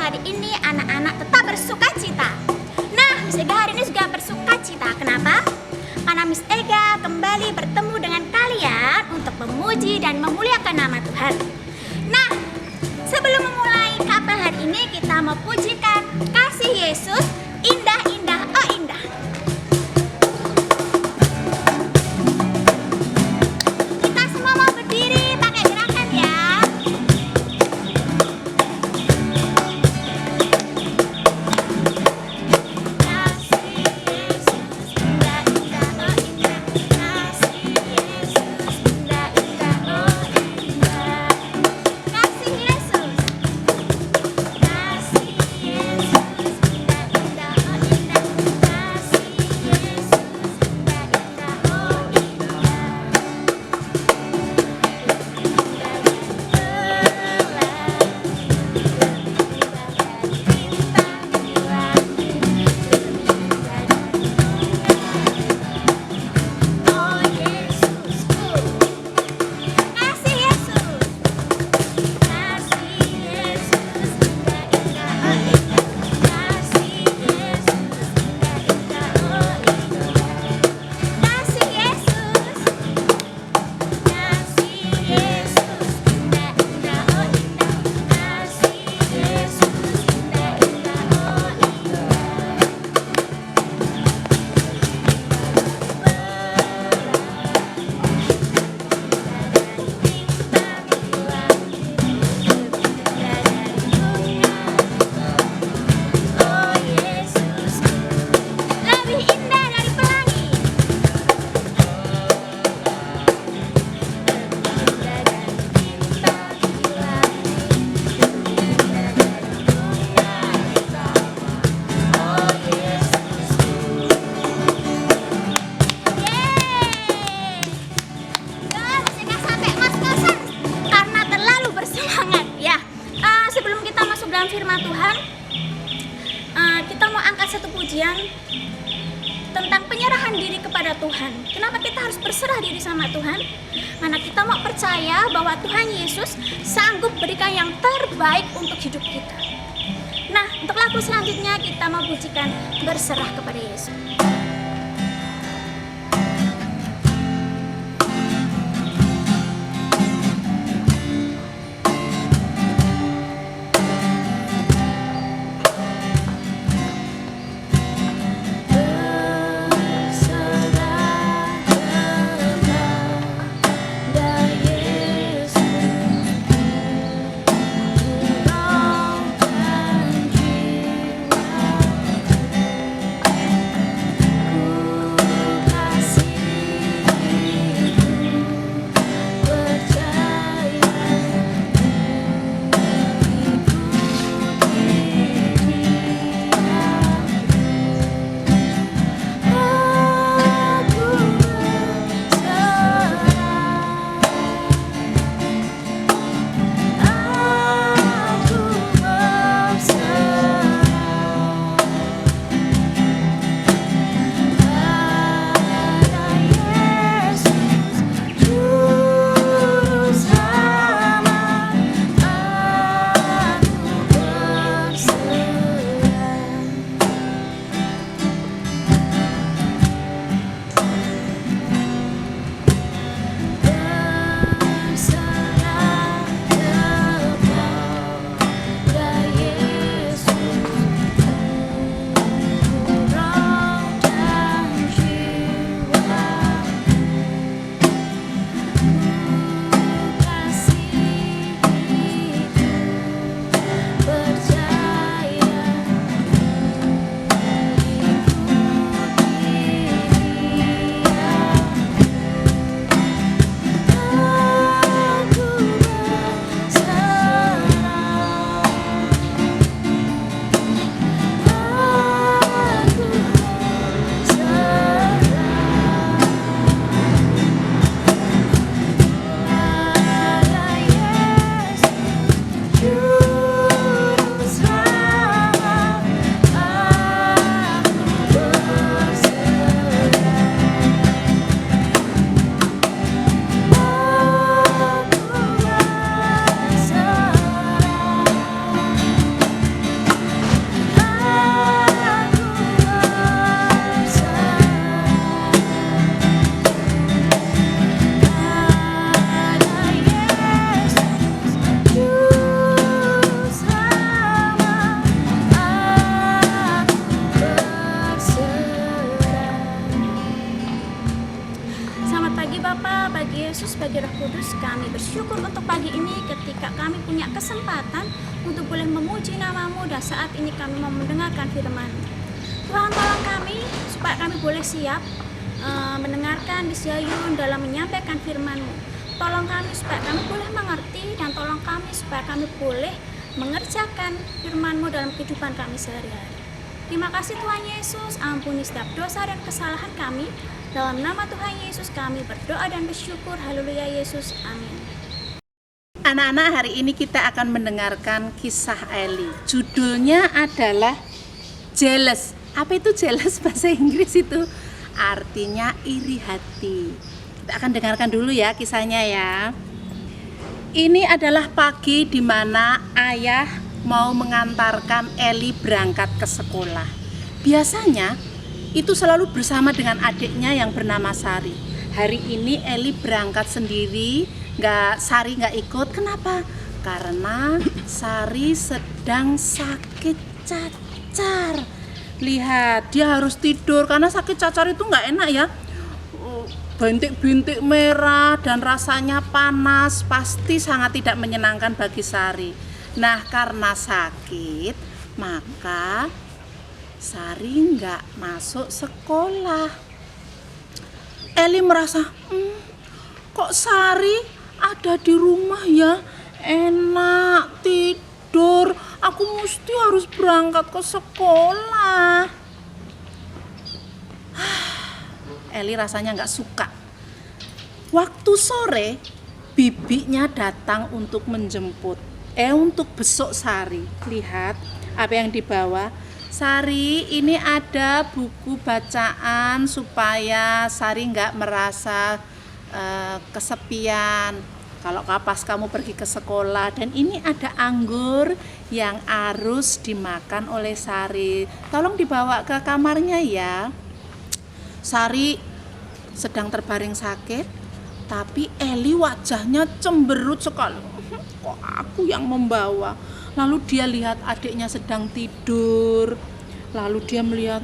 hari ini anak-anak tetap bersuka cita. Nah, Miss Ega hari ini juga bersuka cita. Kenapa? Karena Miss Ega kembali bertemu dengan kalian untuk memuji dan memuliakan nama Tuhan. Nah, sebelum memulai kapel hari ini, kita mau pujikan kasih Yesus, indah, indah, oh indah. Kita semua mau berdiri pakai gerakan ya. Firman Tuhan, kita mau angkat satu pujian tentang penyerahan diri kepada Tuhan. Kenapa kita harus berserah diri sama Tuhan? Karena kita mau percaya bahwa Tuhan Yesus sanggup berikan yang terbaik untuk hidup kita. Nah, untuk lagu selanjutnya kita mau pujikan berserah kepada Yesus. Yesus, kami bersyukur untuk pagi ini ketika kami punya kesempatan untuk boleh memuji nama-Mu dan saat ini kami mau mendengarkan firman. Tuhan, tolong kami supaya kami boleh siap mendengarkan Bisyayun dalam menyampaikan firman-Mu. Tolong kami supaya kami boleh mengerti dan tolong kami supaya kami boleh mengerjakan firman-Mu dalam kehidupan kami sehari-hari. Terima kasih Tuhan Yesus, ampuni setiap dosa dan kesalahan kami. Dalam nama Tuhan Yesus kami berdoa dan bersyukur. Haleluya Yesus, amin. Anak-anak, hari ini kita akan mendengarkan kisah Eli. Judulnya adalah Jealous. Apa itu jealous bahasa Inggris itu? Artinya iri hati. Kita akan dengarkan dulu ya kisahnya ya. Ini adalah pagi di mana ayah mau mengantarkan Eli berangkat ke sekolah. Biasanya itu selalu bersama dengan adiknya yang bernama Sari. Hari ini Eli berangkat sendiri, Sari nggak ikut. Kenapa? Karena Sari sedang sakit cacar. Lihat, dia harus tidur karena sakit cacar itu nggak enak ya. Bintik-bintik merah dan rasanya panas, pasti sangat tidak menyenangkan bagi Sari. Nah, karena sakit, maka Sari nggak masuk sekolah. Eli merasa, kok Sari ada di rumah ya, enak tidur, aku mesti harus berangkat ke sekolah. Eli rasanya nggak suka. Waktu sore, bibinya datang untuk menjemput, untuk besok Sari. Lihat apa yang dibawa. Sari, ini ada buku bacaan supaya Sari nggak merasa kesepian kalau pas kamu pergi ke sekolah. Dan ini ada anggur yang harus dimakan oleh Sari. Tolong dibawa ke kamarnya ya. Sari sedang terbaring sakit, tapi Eli wajahnya cemberut sekali. Kok aku yang membawa? Lalu dia lihat adiknya sedang tidur. Lalu dia melihat,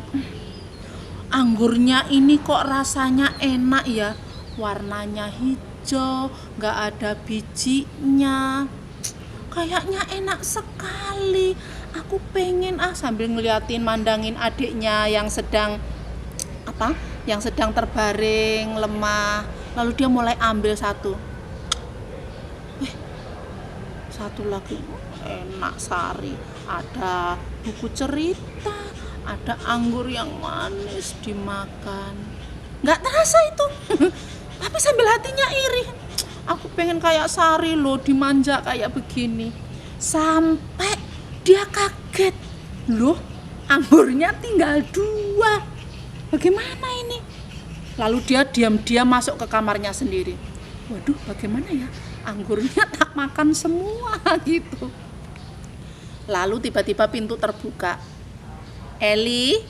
anggurnya ini kok rasanya enak ya. Warnanya hijau, gak ada bijinya. Kayaknya enak sekali. Aku pengen sambil ngeliatin, mandangin adiknya yang sedang terbaring lemah. Lalu dia mulai ambil satu. Satu lagi, enak Sari. Ada buku cerita, ada anggur yang manis dimakan. Nggak terasa itu. Tapi sambil hatinya iri. Aku pengen kayak Sari loh, dimanja kayak begini. Sampai dia kaget. Loh, anggurnya tinggal 2. Bagaimana ini? Lalu dia diam-diam masuk ke kamarnya sendiri. Waduh, bagaimana ya? Anggurnya tak makan semua gitu. Lalu tiba-tiba pintu terbuka. Eli,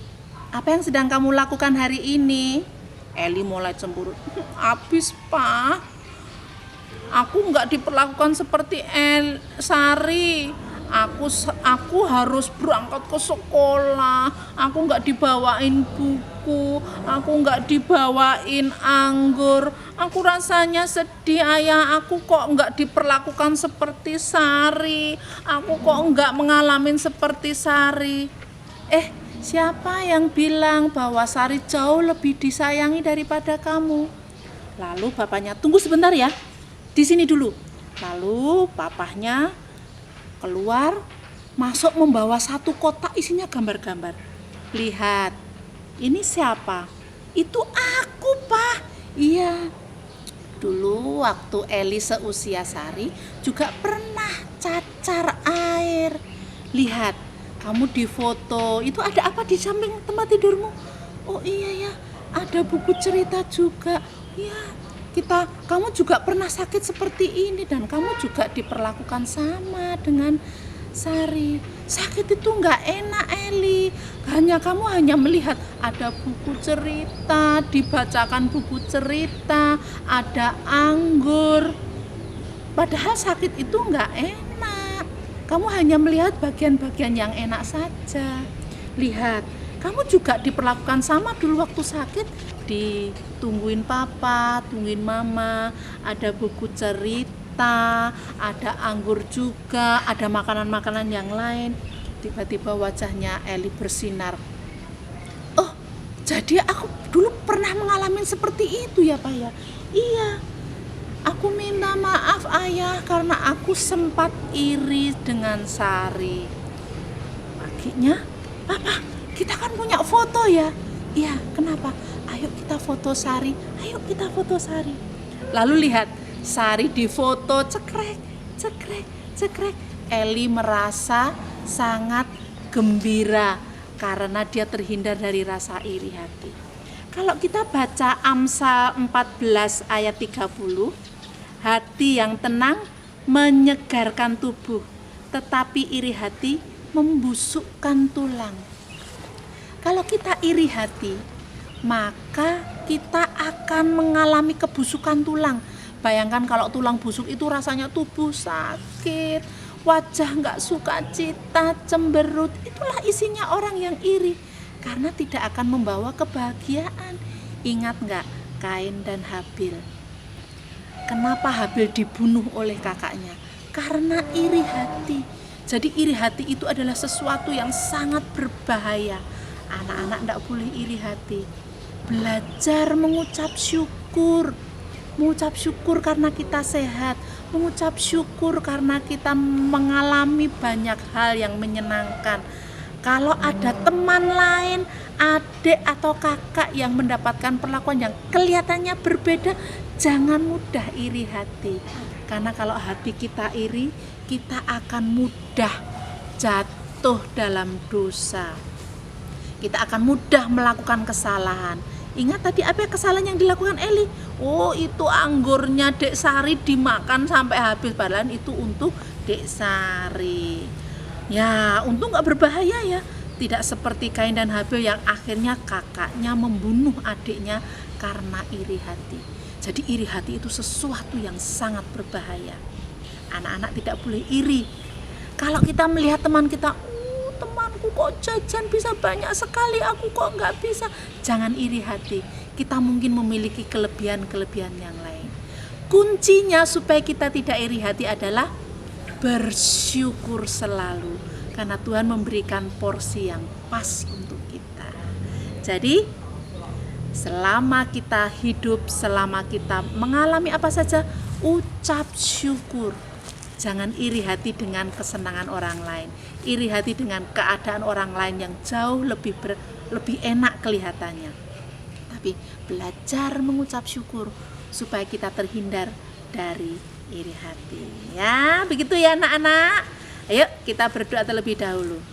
apa yang sedang kamu lakukan hari ini? Eli mulai cemberut. Habis Pak, aku nggak diperlakukan seperti Sari. Aku harus berangkat ke sekolah. Aku nggak dibawain buku. Aku nggak dibawain anggur. Aku rasanya sedih ayah. Aku kok nggak diperlakukan seperti Sari. Aku kok nggak mengalami seperti Sari. Siapa yang bilang bahwa Sari jauh lebih disayangi daripada kamu? Lalu bapaknya, tunggu sebentar ya, di sini dulu. Lalu papahnya keluar, masuk membawa satu kotak isinya gambar-gambar. Lihat, ini siapa? Itu aku, Pak. Iya. Dulu waktu Eli seusia Sari juga pernah cacar air. Lihat, kamu di foto. Itu ada apa di samping tempat tidurmu? Oh iya ya, ada buku cerita juga. Ya, kamu juga pernah sakit seperti ini dan kamu juga diperlakukan sama dengan Sari. Sakit itu nggak enak Eli. Kamu hanya melihat ada buku cerita, dibacakan buku cerita, ada anggur. Padahal sakit itu nggak enak. Kamu hanya melihat bagian-bagian yang enak saja. Lihat, Kamu juga diperlakukan sama dulu waktu sakit, ditungguin papa, tungguin mama, ada buku cerita, ada anggur juga, ada makanan-makanan yang lain. Tiba-tiba wajahnya Eli bersinar. Oh, jadi aku dulu pernah mengalami seperti itu ya Pak ya? Iya, aku minta maaf Ayah karena aku sempat iri dengan Sari. Paginya, Papa, kita kan punya foto ya? Iya, kenapa? Ayo kita foto Sari, ayo kita foto Sari. Lalu lihat, Sari difoto, cekrek, cekrek, cekrek. Eli merasa sangat gembira karena dia terhindar dari rasa iri hati. Kalau kita baca Amsal 14 ayat 30, hati yang tenang menyegarkan tubuh, tetapi iri hati membusukkan tulang. Kalau kita iri hati, maka kita akan mengalami kebusukan tulang. Bayangkan kalau tulang busuk itu rasanya tubuh sakit, wajah nggak suka cita, cemberut. Itulah isinya orang yang iri, karena tidak akan membawa kebahagiaan. Ingat nggak Kain dan Habil? Kenapa Habil dibunuh oleh kakaknya? Karena iri hati. Jadi iri hati itu adalah sesuatu yang sangat berbahaya. Anak-anak tidak boleh iri hati. Belajar mengucap syukur. Mengucap syukur karena kita sehat. Mengucap syukur karena kita mengalami banyak hal yang menyenangkan. Kalau ada teman lain, adik atau kakak yang mendapatkan perlakuan yang kelihatannya berbeda, jangan mudah iri hati. Karena kalau hati kita iri, kita akan mudah jatuh dalam dosa. Kita akan mudah melakukan kesalahan. Ingat tadi apa kesalahan yang dilakukan Eli? Oh, itu anggurnya Dek Sari dimakan sampai habis, padahal itu untuk Dek Sari. Ya, untung gak berbahaya ya. Tidak seperti Kain dan Habil yang akhirnya kakaknya membunuh adiknya karena iri hati. Jadi iri hati itu sesuatu yang sangat berbahaya. Anak-anak tidak boleh iri. Kalau kita melihat teman kita, temanku kok jajan bisa banyak sekali, aku kok nggak bisa. Jangan iri hati. Kita mungkin memiliki kelebihan-kelebihan yang lain. Kuncinya supaya kita tidak iri hati adalah bersyukur selalu. Karena Tuhan memberikan porsi yang pas untuk kita. Jadi selama kita hidup, selama kita mengalami apa saja, ucap syukur. Jangan iri hati dengan kesenangan orang lain. Iri hati dengan keadaan orang lain yang jauh lebih enak kelihatannya. Tapi belajar mengucap syukur supaya kita terhindar dari iri hati. Ya, begitu ya anak-anak. Ayo kita berdoa terlebih dahulu.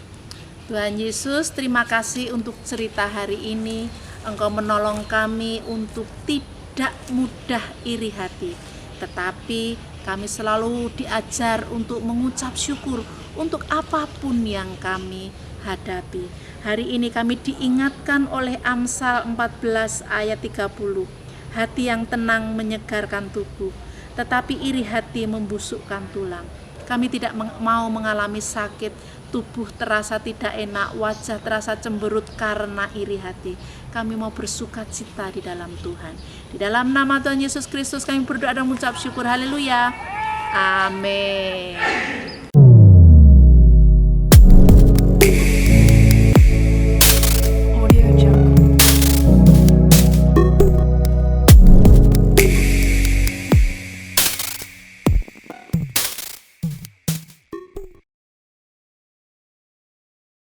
Tuhan Yesus, terima kasih untuk cerita hari ini. Engkau menolong kami untuk tidak mudah iri hati, tetapi kami selalu diajar untuk mengucap syukur untuk apapun yang kami hadapi. Hari ini kami diingatkan oleh Amsal 14 ayat 30. Hati yang tenang menyegarkan tubuh, tetapi iri hati membusukkan tulang. Kami tidak mau mengalami sakit, tubuh terasa tidak enak, wajah terasa cemberut karena iri hati. Kami mau bersuka cita di dalam Tuhan. Di dalam nama Tuhan Yesus Kristus kami berdoa dan mengucap syukur. Haleluya. Amin.